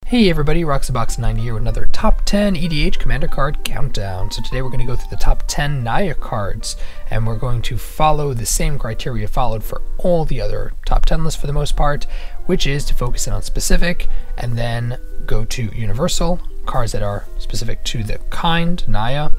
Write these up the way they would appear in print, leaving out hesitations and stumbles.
Hey everybody, Roxabox90 here with another top 10 EDH Commander card countdown. So today we're going to go through the top 10 Naya cards, and we're going to follow the same criteria followed for all the other top 10 lists for the most part, which is to focus in on specific, and then go to universal, cards that are specific to the kind, Naya,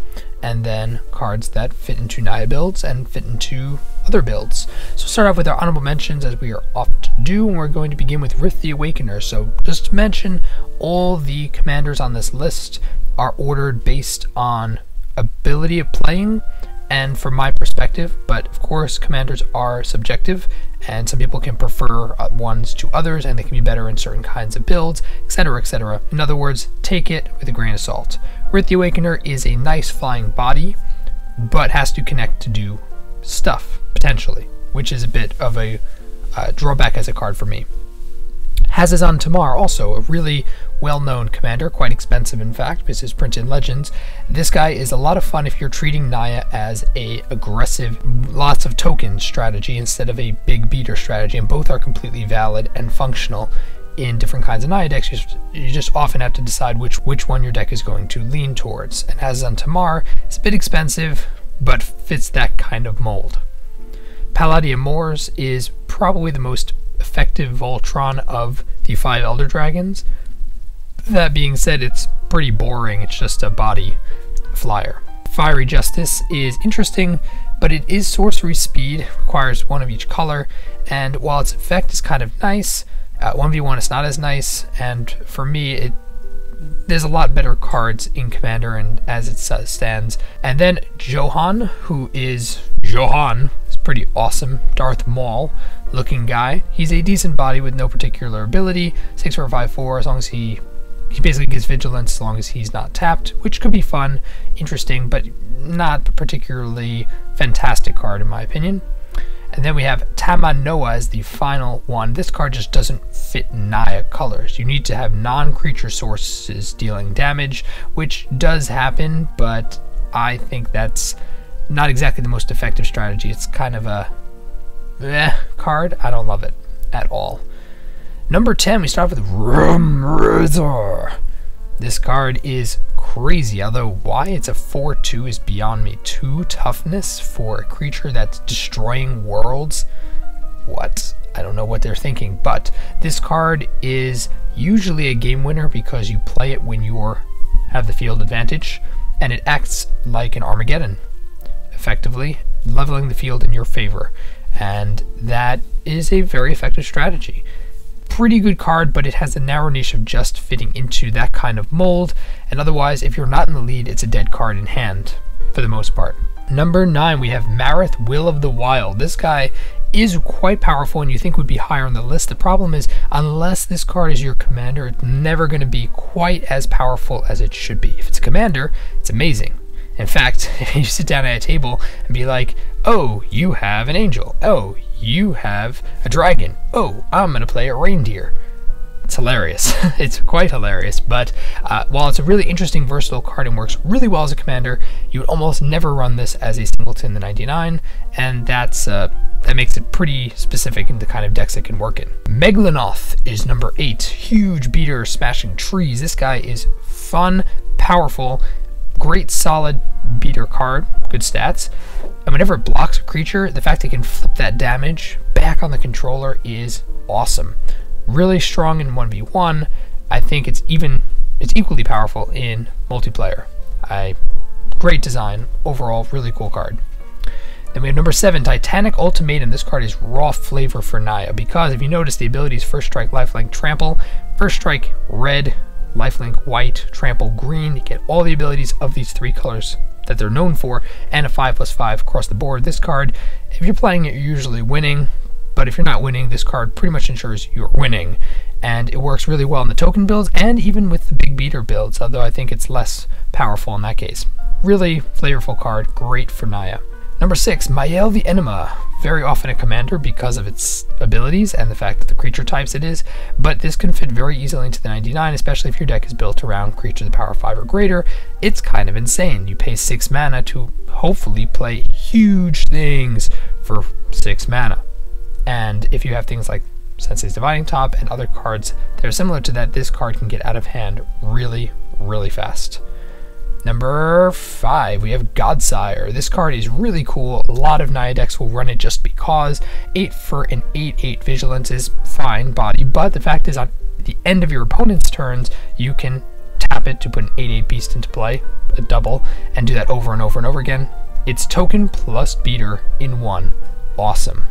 and then cards that fit into Naya builds and fit into other builds. So start off with our honorable mentions as we are oft to do, and we're going to begin with Rith the Awakener. So just to mention, all the commanders on this list are ordered based on ability of playing and from my perspective, but of course commanders are subjective and some people can prefer ones to others and they can be better in certain kinds of builds, etc, etc. In other words, take it with a grain of salt. Rith the Awakener is a nice flying body, but has to connect to do stuff, potentially, which is a bit of a drawback as a card for me. Hazazon Tamar, also a really well-known commander, quite expensive in fact, because it's printed in Legends. This guy is a lot of fun if you're treating Naya as a aggressive, lots of tokens strategy instead of a big beater strategy, and both are completely valid and functional in different kinds of Naya decks. You just often have to decide which one your deck is going to lean towards. And Hazazon Tamar is a bit expensive, but fits that kind of mold. Palladia Mors is probably the most effective Voltron of the 5 Elder Dragons. That being said, it's pretty boring, it's just a body flyer. Fiery Justice is interesting, but it is sorcery speed, requires one of each color, and while its effect is kind of nice, 1v1 it's not as nice, and for me there's a lot better cards in Commander and as it stands. And then Johan, who is pretty awesome, Darth Maul looking guy. He's a decent body with no particular ability, 6 or 5/4, as long as he basically gives vigilance as long as he's not tapped, which could be fun, interesting, but not a particularly fantastic card in my opinion. And then we have Tamanoa as the final one. This card just doesn't fit Naya colors. You need to have non-creature sources dealing damage, which does happen, but I think that's not exactly the most effective strategy. It's kind of a card. I don't love it at all. Number 10, we start with Rumrazor. This card is crazy, although why it's a 4/2 is beyond me. 2 toughness for a creature that's destroying worlds? What? I don't know what they're thinking, but this card is usually a game winner because you play it when you have the field advantage, and it acts like an Armageddon, effectively leveling the field in your favor, and that is a very effective strategy. Pretty good card, but it has a narrow niche of just fitting into that kind of mold, and otherwise if you're not in the lead, it's a dead card in hand for the most part. Number 9, we have Marath, Will of the Wild. This guy is quite powerful and you think would be higher on the list. The problem is, unless this card is your commander, it's never going to be quite as powerful as it should be. If it's a commander, it's amazing. In fact, if you sit down at a table and be like, oh, you have an angel. Oh, you have a dragon. Oh, I'm going to play a reindeer. It's hilarious. It's quite hilarious, but while it's a really interesting, versatile card and works really well as a commander, you would almost never run this as a singleton in the 99, and that makes it pretty specific in the kind of decks it can work in. Meglonoth is number 8. Huge beater, smashing trees. This guy is fun, powerful, great solid beater card, good stats, and whenever it blocks a creature, the fact it can flip that damage back on the controller is awesome. Really strong in 1v1. I think it's equally powerful in multiplayer. Great design, overall really cool card. Then we have number 7, Titanic Ultimatum. This card is raw flavor for Naya because if you notice, the ability is first strike, lifelink, trample, first strike red, lifelink white, trample green. You get all the abilities of these 3 colors that they're known for, and a 5/5 across the board. This card, if you're playing it, you're usually winning, but if you're not winning, this card pretty much ensures you're winning, and it works really well in the token builds and even with the big beater builds, although I think it's less powerful in that case. Really flavorful card, great for Naya. Number 6, Mayael the Enema. Very often a commander because of its abilities and the fact that the creature types it is, but this can fit very easily into the 99, especially if your deck is built around creatures of power 5 or greater. It's kind of insane. You pay 6 mana to hopefully play huge things for 6 mana. And if you have things like Sensei's Dividing Top, and other cards that are similar to that, this card can get out of hand really, really fast. Number 5, we have Godsire. This card is really cool. A lot of Naya decks will run it just because. 8 for an 8/8 Vigilance is fine body, but the fact is on the end of your opponent's turns, you can tap it to put an 8/8 beast into play, a double, and do that over and over and over again. It's token plus beater in one. Awesome.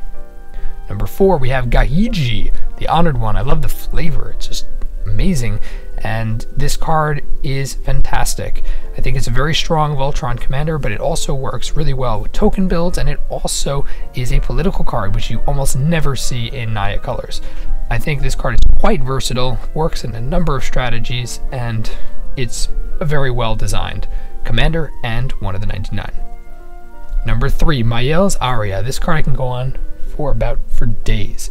Number 4, we have Gahiji, the Honored One. I love the flavor. It's just amazing. And this card is fantastic. I think it's a very strong Voltron commander, but it also works really well with token builds, and it also is a political card, which you almost never see in Naya colors. I think this card is quite versatile, works in a number of strategies, and it's a very well designed commander and one of the 99. Number 3, Mayaels Aria. This card I can go on for days.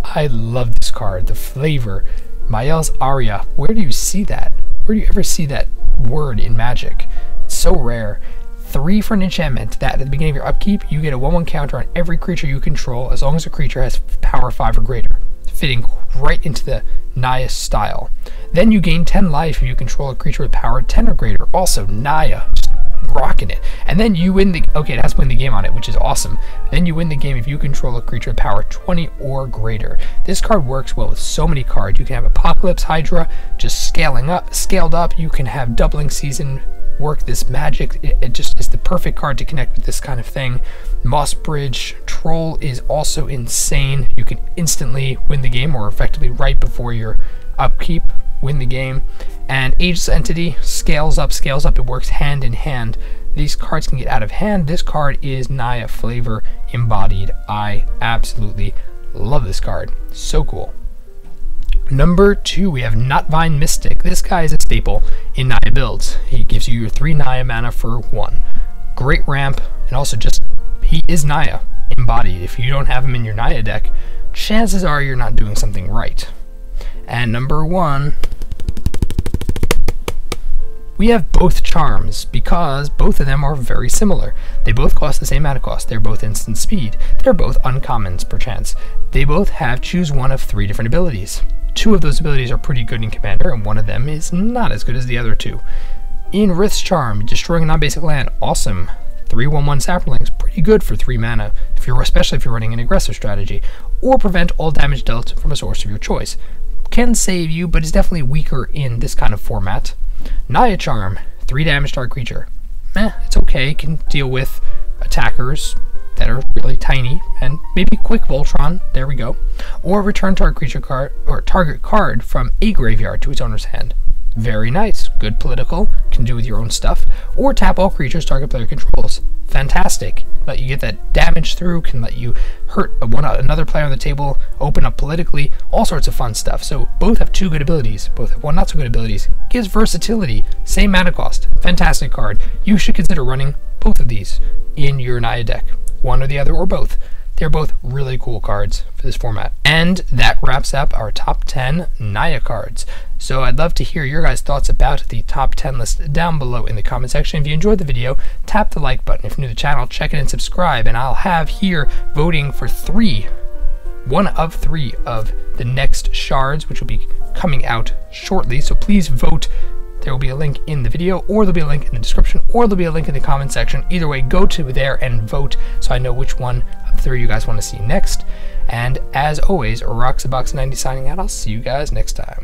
I love this card, the flavor. Mayaels Aria, where do you see that? Where do you ever see that word in Magic? It's so rare. 3 for an enchantment, that at the beginning of your upkeep, you get a 1/1 counter on every creature you control as long as the creature has power 5 or greater, fitting right into the Naya style. Then you gain 10 life if you control a creature with power 10 or greater. Also, Naya, just rocking it. And then you win the, okay, it has to win the game on it, which is awesome. Then you win the game if you control a creature with power 20 or greater. This card works well with so many cards. You can have Apocalypse Hydra just scaled up. You can have Doubling Season work this magic. It just is the perfect card to connect with this kind of thing. Moss Bridge Troll is also insane. You can instantly win the game, or effectively right before your upkeep, win the game. And Ageless Entity scales up. It works hand in hand. These cards can get out of hand. This card is Naya flavor embodied. I absolutely love this card. So cool. Number 2, we have Knotvine Mystic. This guy is a staple in Naya builds. He gives you your 3 Naya mana for 1. Great ramp, and also just, he is Naya embodied. If you don't have him in your Naya deck, chances are you're not doing something right. And number 1, we have both charms, because both of them are very similar. They both cost the same mana cost. They're both instant speed. They're both uncommons, perchance. They both have choose one of 3 different abilities. 2 of those abilities are pretty good in Commander, and one of them is not as good as the other 2. In Rith's Charm, destroying a non-basic land, awesome. 3/1/1 Saplings, pretty good for 3 mana, especially if you're running an aggressive strategy. Or prevent all damage dealt from a source of your choice. Can save you, but is definitely weaker in this kind of format. Naya Charm, 3 damage to our creature. It's okay, can deal with attackers that are really tiny, and maybe quick Voltron, there we go. Or return target creature card, or target card from a graveyard to its owner's hand. Very nice, good political, can do with your own stuff. Or tap all creatures target player controls. Fantastic, let you get that damage through, can let you hurt another player on the table, open up politically, all sorts of fun stuff. So both have 2 good abilities, both have 1 not so good abilities. Gives versatility, same mana cost, fantastic card. You should consider running both of these in your Naya deck, one or the other or both. They're both really cool cards for this format. And that wraps up our top 10 Naya cards. So I'd love to hear your guys' thoughts about the top 10 list down below in the comment section. If you enjoyed the video, tap the like button. If you're new to the channel, check it and subscribe. And I'll have here voting for 1 of 3 of the next shards, which will be coming out shortly. So please vote. There will be a link in the video, or there'll be a link in the description, or there'll be a link in the comment section. Either way, go to there and vote so I know which one of the 3 you guys want to see next. And as always, Roxabox90 signing out. I'll see you guys next time.